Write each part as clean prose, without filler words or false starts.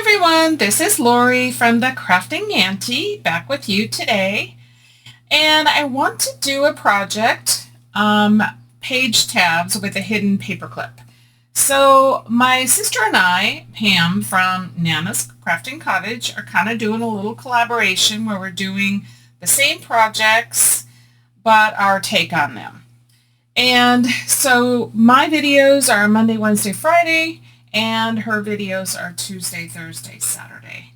everyone, this is Lori from the Crafting Auntie back with you today, and I want to do a project, page tabs with a hidden paperclip. So my sister and I, Pam from Nana's Crafting Cottage, are kind of doing a little collaboration where we're doing the same projects but our take on them. And so my videos are Monday, Wednesday, Friday, and her videos are Tuesday, Thursday, Saturday.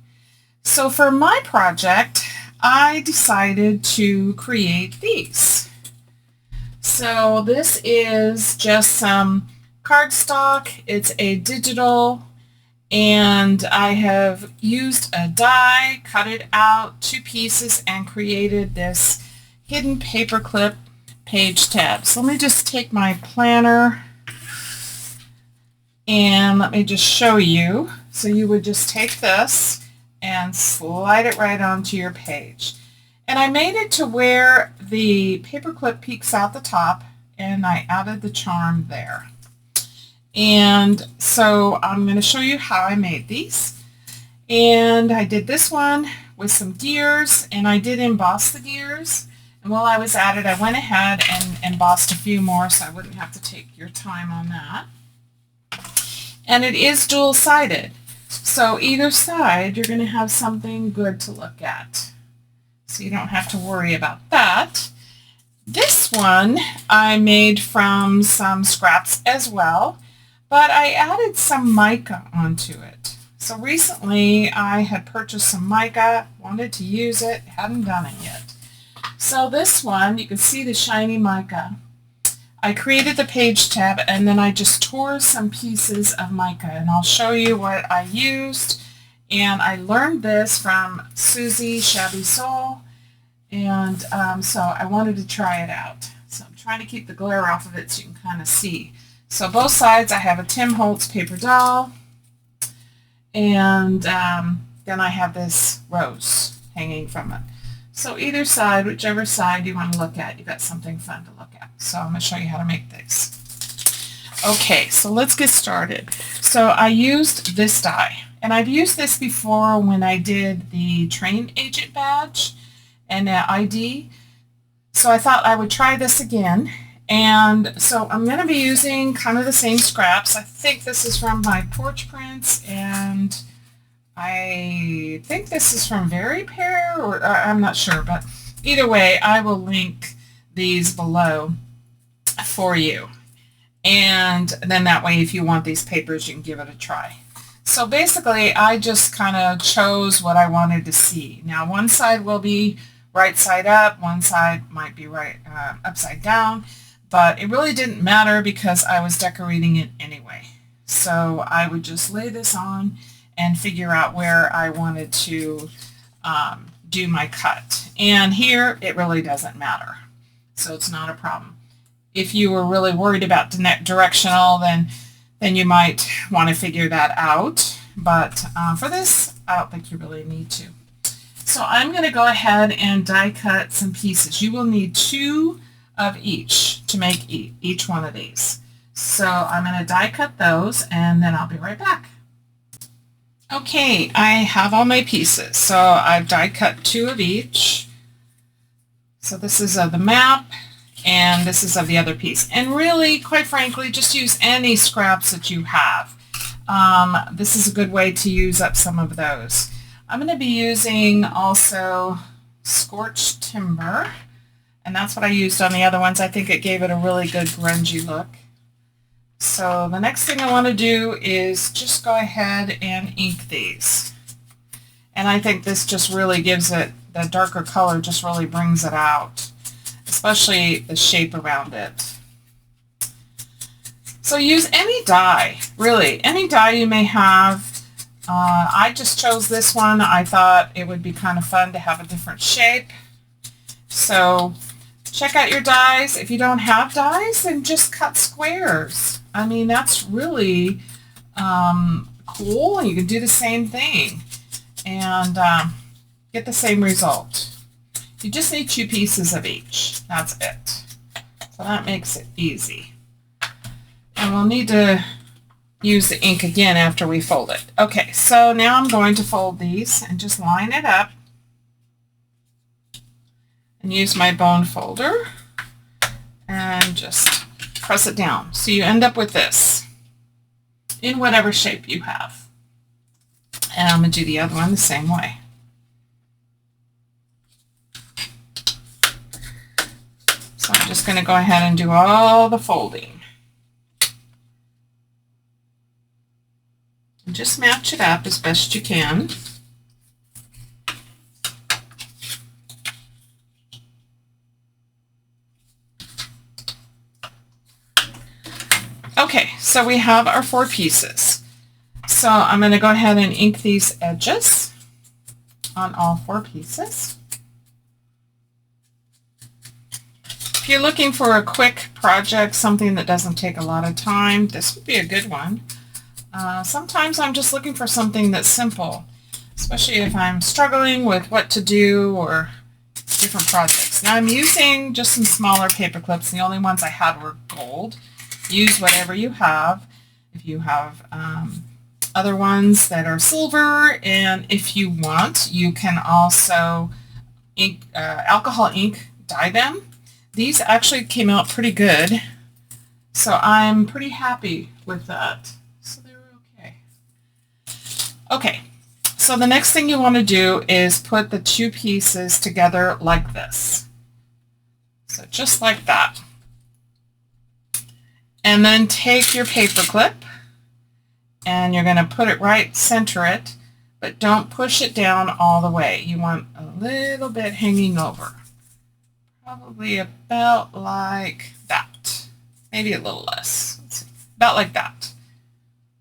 So for my project, I decided to create these. So this is just some cardstock. It's a digital, and I have used a die, cut it out 2 pieces, and created this hidden paperclip page tab. So let me just take my planner and let me just show you. So you would just take this and slide it right onto your page. And I made it to where the paperclip peeks out the top, and I added the charm there. And so I'm going to show you how I made these. And I did this one with some gears, and I did emboss the gears. And while I was at it, I went ahead and embossed a few more so I wouldn't have to take your time on that. And it is dual-sided. So either side, you're going to have something good to look at. So you don't have to worry about that. This one I made from some scraps as well, but I added some mica onto it. So recently I had purchased some mica, wanted to use it, hadn't done it yet. So this one, you can see the shiny mica. I created the page tab, and then I just tore some pieces of mica, and I'll show you what I used. And I learned this from Susie Shabby Soul, and so I wanted to try it out. So I'm trying to keep the glare off of it so you can kind of see. So both sides I have a Tim Holtz paper doll, and then I have this rose hanging from it. So either side, whichever side you want to look at, you've got something fun to look at. So I'm going to show you how to make this. Okay, so let's get started. So I used this die, and I've used this before when I did the train agent badge and ID. So I thought I would try this again. And so I'm going to be using kind of the same scraps. I think this is from my porch prints, and I think this is from Very Pear, or I'm not sure, but either way, I will link these below for you. And then that way, if you want these papers, you can give it a try. So basically, I just kind of chose what I wanted to see. Now, one side will be right side up, one side might be right upside down, but it really didn't matter because I was decorating it anyway. So I would just lay this on and figure out where I wanted to do my cut. And here, it really doesn't matter. So it's not a problem. If you were really worried about directional, then you might want to figure that out. But for this, I don't think you really need to. So I'm going to go ahead and die cut some pieces. You will need 2 of each to make each one of these. So I'm going to die cut those, and then I'll be right back. Okay, I have all my pieces. So I've die cut 2 of each. So this is of the map, and this is of the other piece. And really, quite frankly, just use any scraps that you have. This is a good way to use up some of those. I'm going to be using also scorched timber, and that's what I used on the other ones. I think it gave it a really good grungy look. So the next thing I want to do is just go ahead and ink these. And I think this just really gives it, the darker color just really brings it out, especially the shape around it. So use any die, really, any die you may have. I just chose this one. I thought it would be kind of fun to have a different shape. So check out your dies. If you don't have dies, then just cut squares. I mean, that's really cool. You can do the same thing and get the same result. You just need 2 pieces of each. That's it. So that makes it easy. And we'll need to use the ink again after we fold it. Okay, so now I'm going to fold these and just line it up and use my bone folder and just press it down. So you end up with this in whatever shape you have. And I'm going to do the other one the same way. So I'm just going to go ahead and do all the folding. And just match it up as best you can. Okay, so we have our 4 pieces. So I'm going to go ahead and ink these edges on all 4 pieces. If you're looking for a quick project, something that doesn't take a lot of time, this would be a good one. Sometimes I'm just looking for something that's simple, especially if I'm struggling with what to do or different projects. Now I'm using just some smaller paper clips. The only ones I had were gold. Use whatever you have. If you have other ones that are silver, and if you want, you can also ink, alcohol ink dye them. These actually came out pretty good, so I'm pretty happy with that. So they were okay. Okay, so the next thing you want to do is put the 2 pieces together like this. So just like that. And then take your paper clip and you're going to put it right, center it, but don't push it down all the way. You want a little bit hanging over. Probably about like that. Maybe a little less. Let's see. About like that.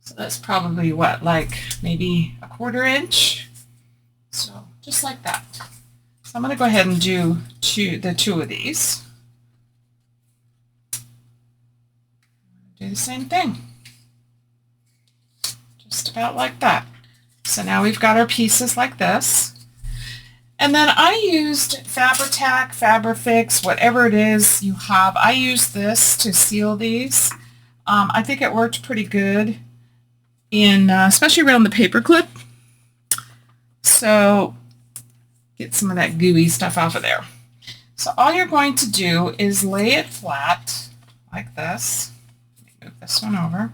So that's probably what, like maybe a 1/4 inch? So just like that. So I'm going to go ahead and do the 2 of these. Do the same thing. Just about like that. So now we've got our pieces like this. And then I used Fabri-Tac, Fabri-Fix, whatever it is you have. I used this to seal these. I think it worked pretty good, in especially around the paper clip. So get some of that gooey stuff off of there. So all you're going to do is lay it flat like this. Move this one over.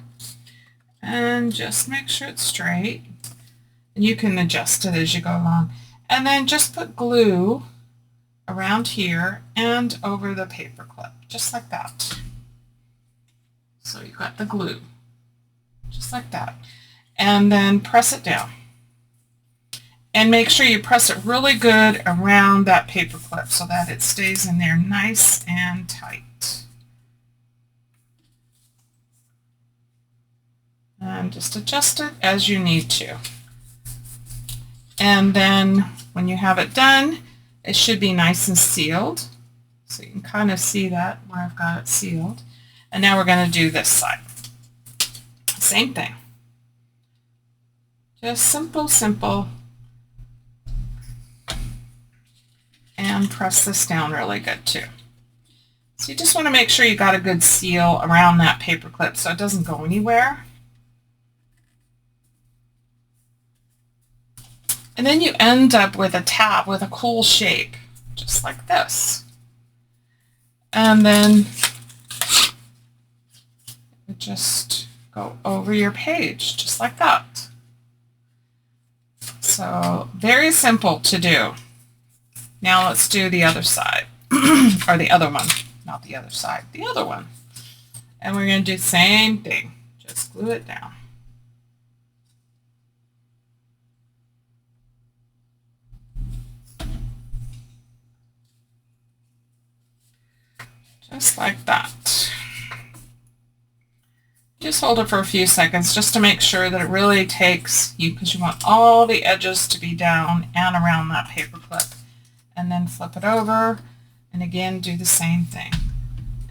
And just make sure it's straight. And you can adjust it as you go along. And then just put glue around here and over the paper clip, just like that. So you've got the glue, just like that. And then press it down. And make sure you press it really good around that paper clip so that it stays in there nice and tight. And just adjust it as you need to. And then when you have it done, it should be nice and sealed. So you can kind of see that where I've got it sealed. And now we're going to do this side. Same thing. Just simple, simple. And press this down really good too. So you just want to make sure you got a good seal around that paper clip so it doesn't go anywhere. And then you end up with a tab with a cool shape, just like this. And then just go over your page, just like that. So very simple to do. Now let's do the other side, or the other one, not the other side, the other one. And we're going to do the same thing, just glue it down. Just like that. Just hold it for a few seconds just to make sure that it really takes you, because you want all the edges to be down and around that paper clip. And then flip it over and again do the same thing.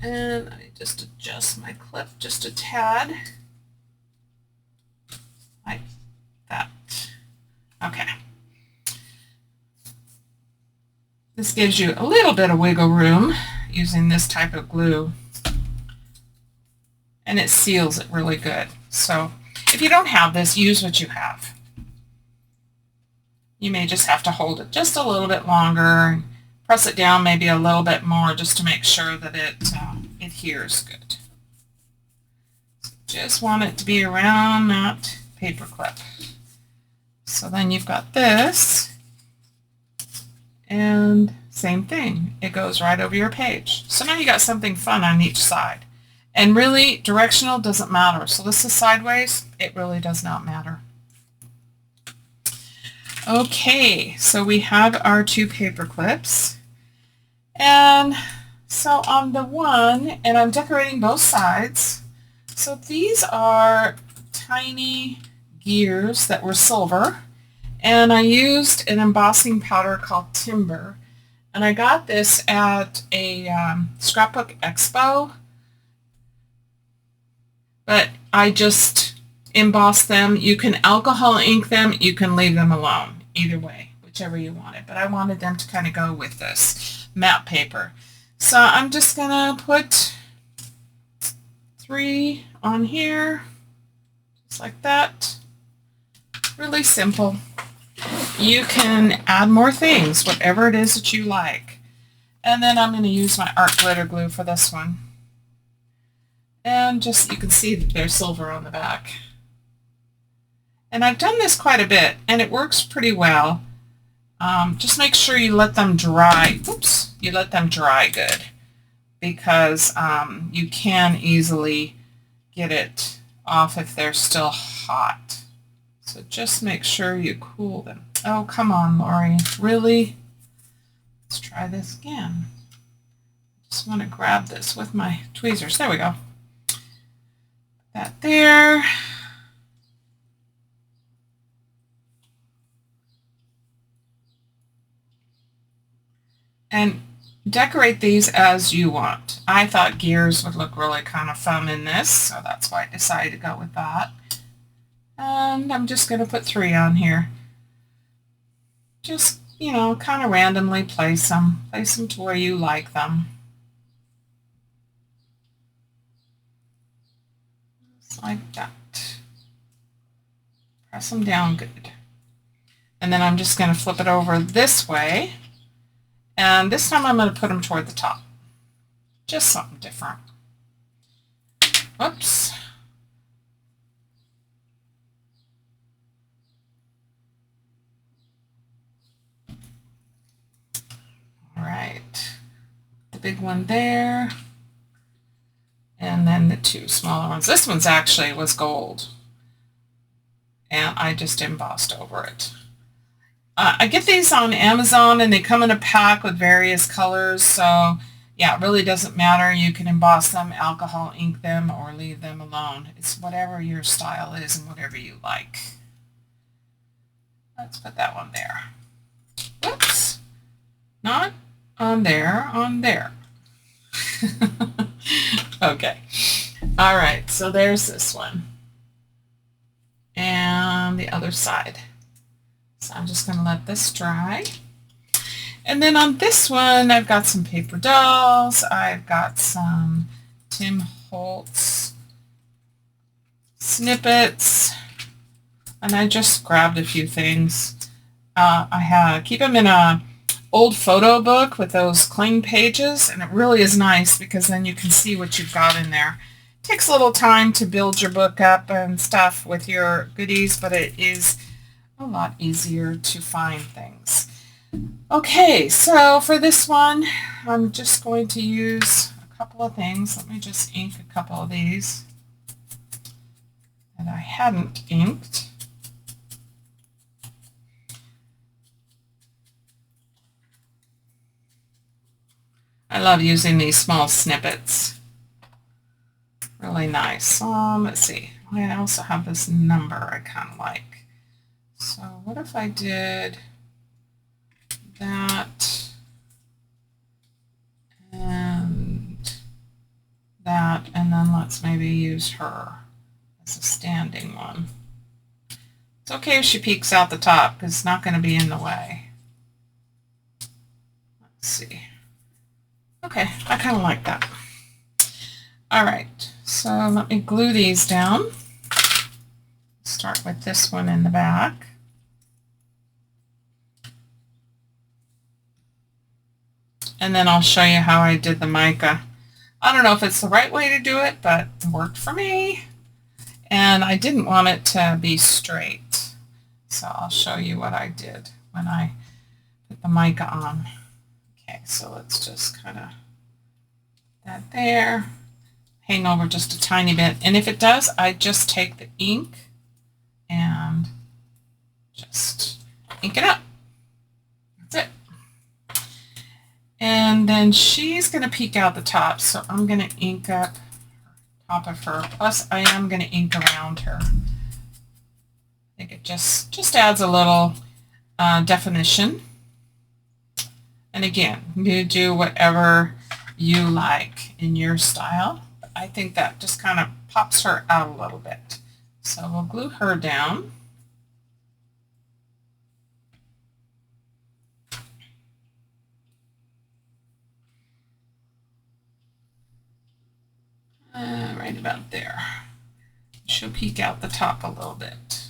And I just adjust my clip just a tad. Like that. Okay. This gives you a little bit of wiggle room using this type of glue, and it seals it really good. So If you don't have this, use what you have. You may just have to hold it just a little bit longer, press it down maybe a little bit more just to make sure that it adheres good. So just want it to be around that paper clip. So then you've got this, and same thing. It goes right over your page. So now you got something fun on each side. And really, directional doesn't matter. So this is sideways. It really does not matter. Okay, so we have our 2 paper clips. And so on the one, and I'm decorating both sides. So these are tiny gears that were silver. And I used an embossing powder called Timber. And I got this at a scrapbook expo. But I just embossed them. You can alcohol ink them. You can leave them alone. Either way, whichever you wanted. But I wanted them to kind of go with this matte paper. So I'm just going to put 3 on here. Just like that. Really simple. You can add more things, whatever it is that you like. And then I'm going to use my art glitter glue for this one. And just, you can see that there's silver on the back. And I've done this quite a bit, and it works pretty well. Just make sure you let them dry. Oops, you let them dry good, because you can easily get it off if they're still hot. So just make sure you cool them. Oh, come on, Lori. Really? Let's try this again. Just want to grab this with my tweezers. There we go. That there. And decorate these as you want. I thought gears would look really kind of fun in this, so that's why I decided to go with that. And I'm just going to put 3 on here. Just, you know, kind of randomly place them. Place them to where you like them. Just like that. Press them down good. And then I'm just going to flip it over this way. And this time I'm going to put them toward the top. Just something different. Whoops. All right. The big one there. And then the 2 smaller ones. This one's actually was gold. And I just embossed over it. I get these on Amazon, and they come in a pack with various colors, so yeah, it really doesn't matter. You can emboss them, alcohol ink them, or leave them alone. It's whatever your style is and whatever you like. Let's put that one there. Whoops. Not on there, on there. Okay. All right, so there's this one. And the other side. So I'm just going to let this dry. And then on this one, I've got some paper dolls. I've got some Tim Holtz snippets. And I just grabbed a few things. Keep them in a old photo book with those cling pages. And it really is nice because then you can see what you've got in there. It takes a little time to build your book up and stuff with your goodies, but it is a lot easier to find things. Okay, so for this one, I'm just going to use a couple of things. Let me just ink a couple of these that I hadn't inked. I love using these small snippets. Really nice. Let's see. I also have this number I kind of like. So what if I did that and that, and then let's maybe use her as a standing one. It's okay if she peeks out the top because it's not going to be in the way. Let's see. Okay, I kind of like that. All right, so let me glue these down. Start with this one in the back. And then I'll show you how I did the mica. I don't know if it's the right way to do it, but it worked for me. And I didn't want it to be straight. So I'll show you what I did when I put the mica on. Okay, so let's just kind of that there. Hang over just a tiny bit. And if it does, I just take the ink and just ink it up. That's it. And then she's going to peek out the top, so I'm going to ink up top of her. Plus, I am going to ink around her. I think it just adds a little definition. And again, you do whatever you like in your style. But I think that just kind of pops her out a little bit. So we'll glue her down. Right about there. She'll peek out the top a little bit.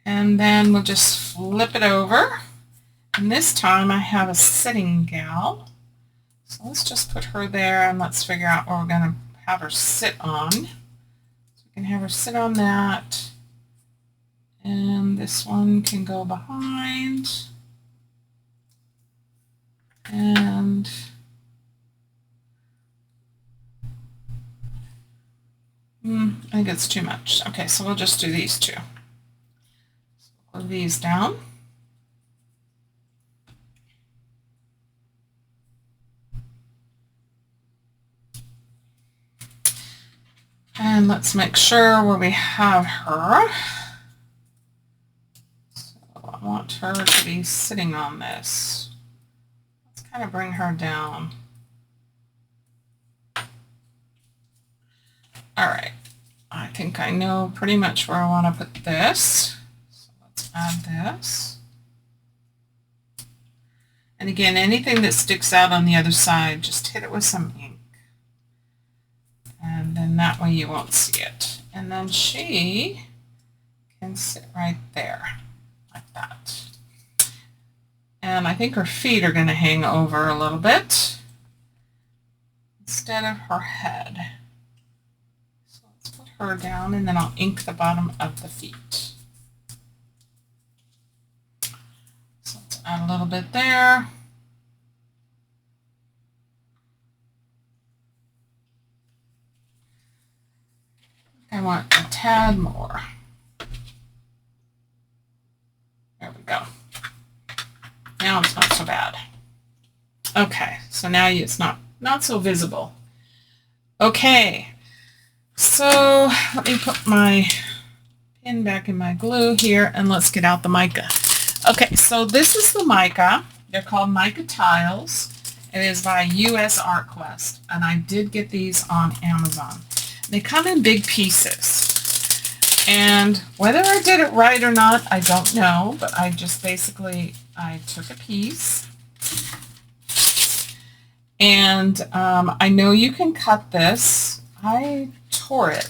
And then we'll just flip it over. And this time I have a sitting gal. So let's just put her there and let's figure out where we're going to have her sit on. So we can have her sit on that. And this one can go behind. And I think it's too much. Okay, so we'll just do these two. So glue these down. And let's make sure where we have her. So I want her to be sitting on this. Let's kind of bring her down. All right, I think I know pretty much where I want to put this. So let's add this. And again, anything that sticks out on the other side, just hit it with some ink. And then that way you won't see it. And then she can sit right there, like that. And I think her feet are going to hang over a little bit instead of her head. Her down, and then I'll ink the bottom of the feet. So let's add a little bit there. I want a tad more. There we go. Now it's not so bad. Okay, so now it's not so visible. Okay. So let me put my pin back in my glue here and let's get out the mica. Okay, so this is the mica. They're called mica tiles. It is by US Art Quest, and I did get these on Amazon. They come in big pieces. And whether I did it right or not, I don't know, but I just basically, I took a piece. And I know you can cut this. I tore it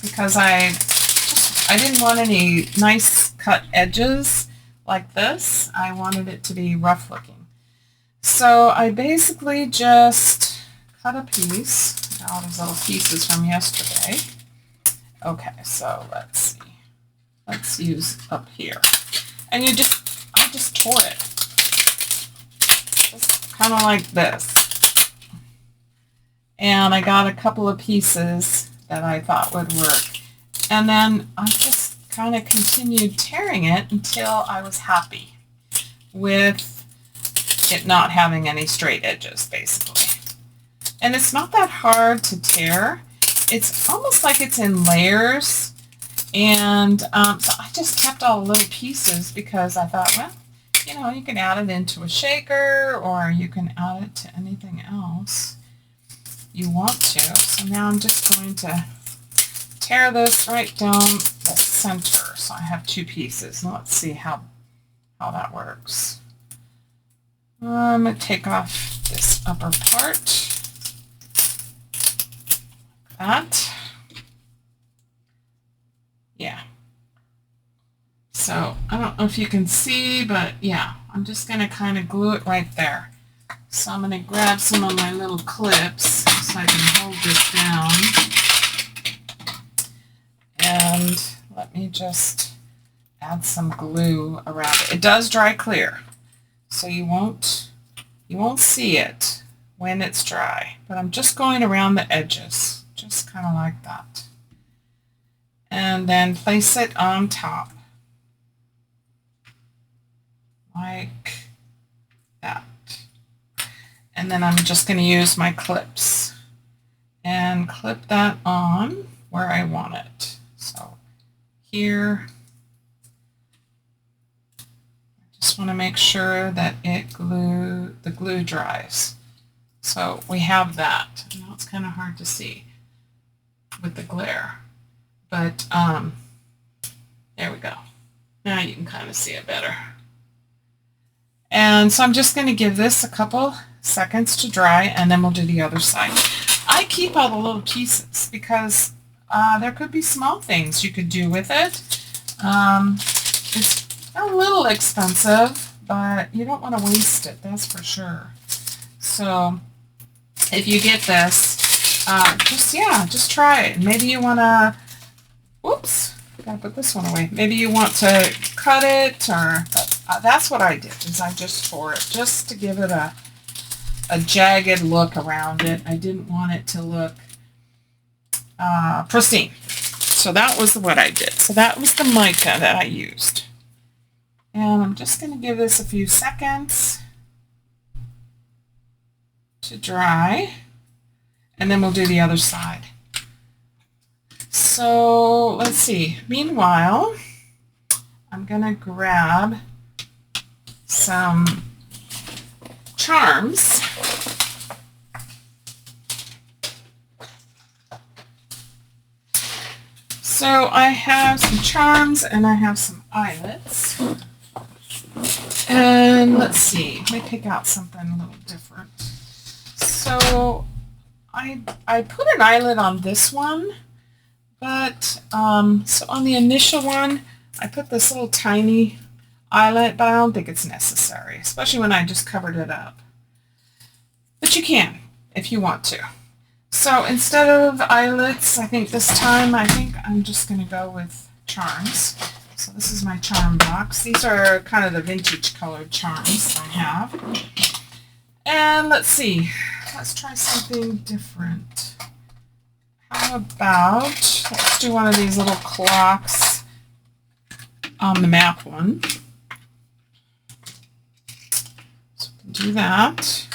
because I didn't want any nice cut edges like this. I wanted it to be rough looking. So I basically just cut a piece, all these little pieces from yesterday. Okay, so let's see. Let's use up here. And I just tore it. Just kind of like this. And I got a couple of pieces that I thought would work. And then I just kind of continued tearing it until I was happy with it not having any straight edges, basically. And it's not that hard to tear. It's almost like it's in layers. And so I just kept all the little pieces because I thought, well, you know, you can add it into a shaker or you can add it to anything else you want to. So now I'm just going to tear this right down the center. So I have two pieces. And let's see how that works. I'm going to take off this upper part. Like that. So I don't know if you can see, but yeah, I'm just going to kind of glue it right there. So I'm going to grab some of my little clips so I can hold this down. And let me just add some glue around it. It does dry clear, so you won't see it when it's dry. But I'm just going around the edges, just kind of like that. And then place it on top, like that. And then I'm just going to use my clips and clip that on where I want it. So here, I just want to make sure that the glue dries. So we have that. Now it's kind of hard to see with the glare, but there we go. Now you can kind of see it better. And so I'm just going to give this a couple seconds to dry, and then we'll do the other side. I keep all the little pieces because there could be small things you could do with it. It's a little expensive, but you don't want to waste it, that's for sure. So if you get this, just try it. Maybe you want to, whoops, gotta put this one away. Maybe you want to cut it, or that's what I did, is I just tore it just to give it a jagged look around it. I didn't want it to look pristine. So that was what I did. So that was the mica that I used. And I'm just going to give this a few seconds to dry, and then we'll do the other side. So let's see. Meanwhile, I'm going to grab some charms. So I have some charms and I have some eyelets. And let's see, let me pick out something a little different. So I put an eyelet on this one, but so on the initial one, I put this little tiny eyelet, but I don't think it's necessary, especially when I just covered it up. But you can if you want to. So instead of eyelets, I think this time, I'm just going to go with charms. So this is my charm box. These are kind of the vintage colored charms I have. And let's see, let's try something different. How about, let's do one of these little clocks on the map one. So we can do that.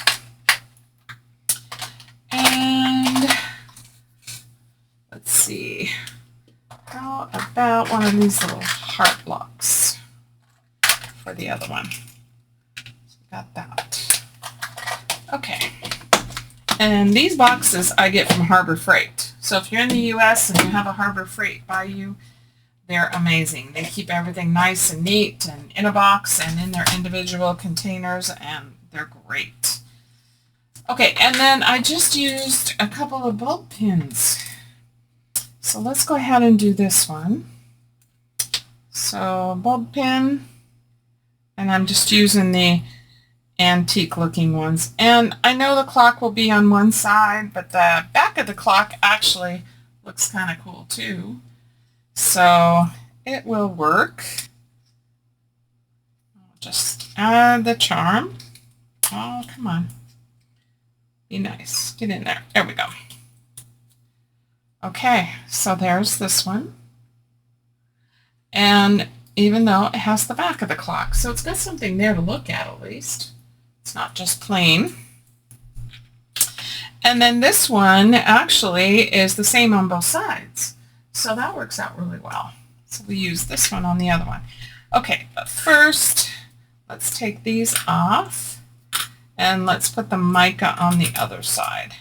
And let's see, how about one of these little heart blocks for the other one? So got that. Okay. And these boxes I get from Harbor Freight. So if you're in the U.S. and you have a Harbor Freight by you, they're amazing. They keep everything nice and neat and in a box and in their individual containers, and they're great. Okay, and then I just used a couple of bulb pins. So let's go ahead and do this one. So bulb pin, and I'm just using the antique looking ones. And I know the clock will be on one side, but the back of the clock actually looks kind of cool too. So it will work. I'll just add the charm. Oh, come on. Be nice. Get in there. There we go. Okay, so there's this one. And even though it has the back of the clock, so it's got something there to look at least. It's not just plain. And then this one actually is the same on both sides. So that works out really well. So we use this one on the other one. Okay, but first, let's take these off. And let's put the mica on the other side.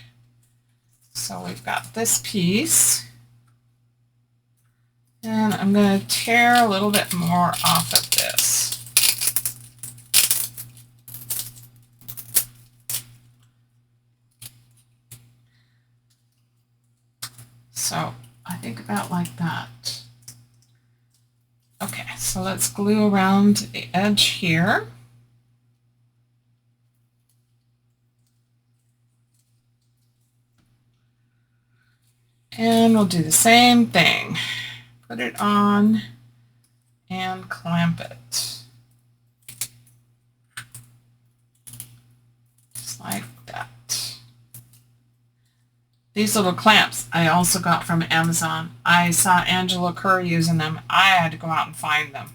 So we've got this piece. And I'm going to tear a little bit more off of this. So I think about like that. Okay, so let's glue around the edge here. And we'll do the same thing. Put it on and clamp it. Just like that. These little clamps I also got from Amazon. I saw Angela Kerr using them. I had to go out and find them.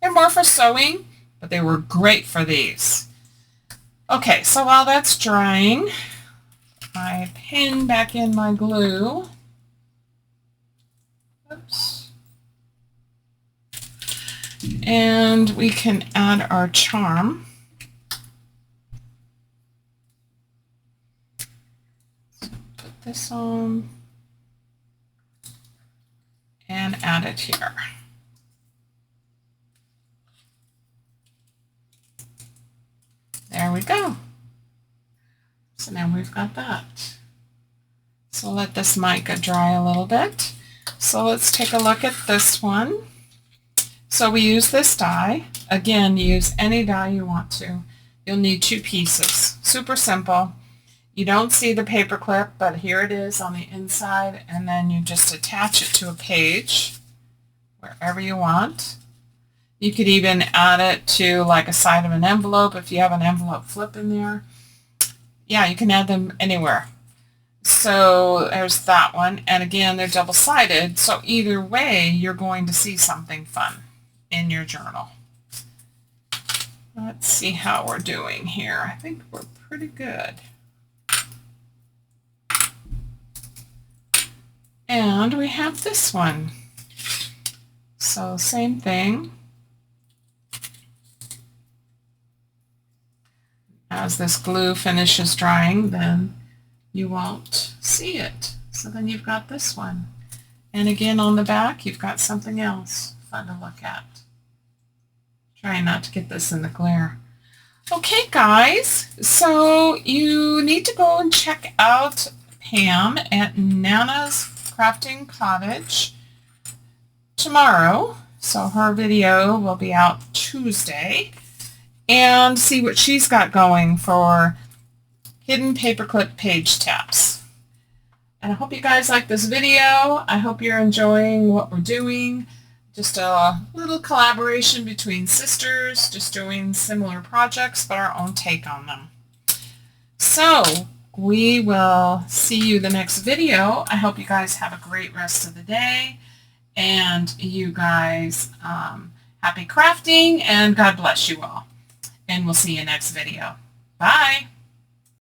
They're more for sewing, but they were great for these. Okay, so while that's drying, I pin back in my glue. Oops. And we can add our charm. Put this on and add it here. There we go. So now we've got that. So let this mica dry a little bit. So let's take a look at this one. So we use this die. Again, use any die you want to. You'll need 2 pieces. Super simple. You don't see the paper clip, but here it is on the inside, and then you just attach it to a page wherever you want. You could even add it to like a side of an envelope if you have an envelope flip in there. Yeah, you can add them anywhere. So there's that one, and again they're double-sided, so either way you're going to see something fun in your journal. Let's see how we're doing here. I think we're pretty good. And we have this one. So same thing. As this glue finishes drying, then you won't see it. So then you've got this one. And again on the back, you've got something else fun to look at. Trying not to get this in the glare. Okay, guys, so you need to go and check out Pam at Nana's Crafting Cottage tomorrow. So her video will be out Tuesday. And see what she's got going for hidden paperclip page tabs. And I hope you guys like this video. I hope you're enjoying what we're doing. Just a little collaboration between sisters, just doing similar projects, but our own take on them. So we will see you the next video. I hope you guys have a great rest of the day. And you guys, happy crafting, and God bless you all. And we'll see you next video. Bye.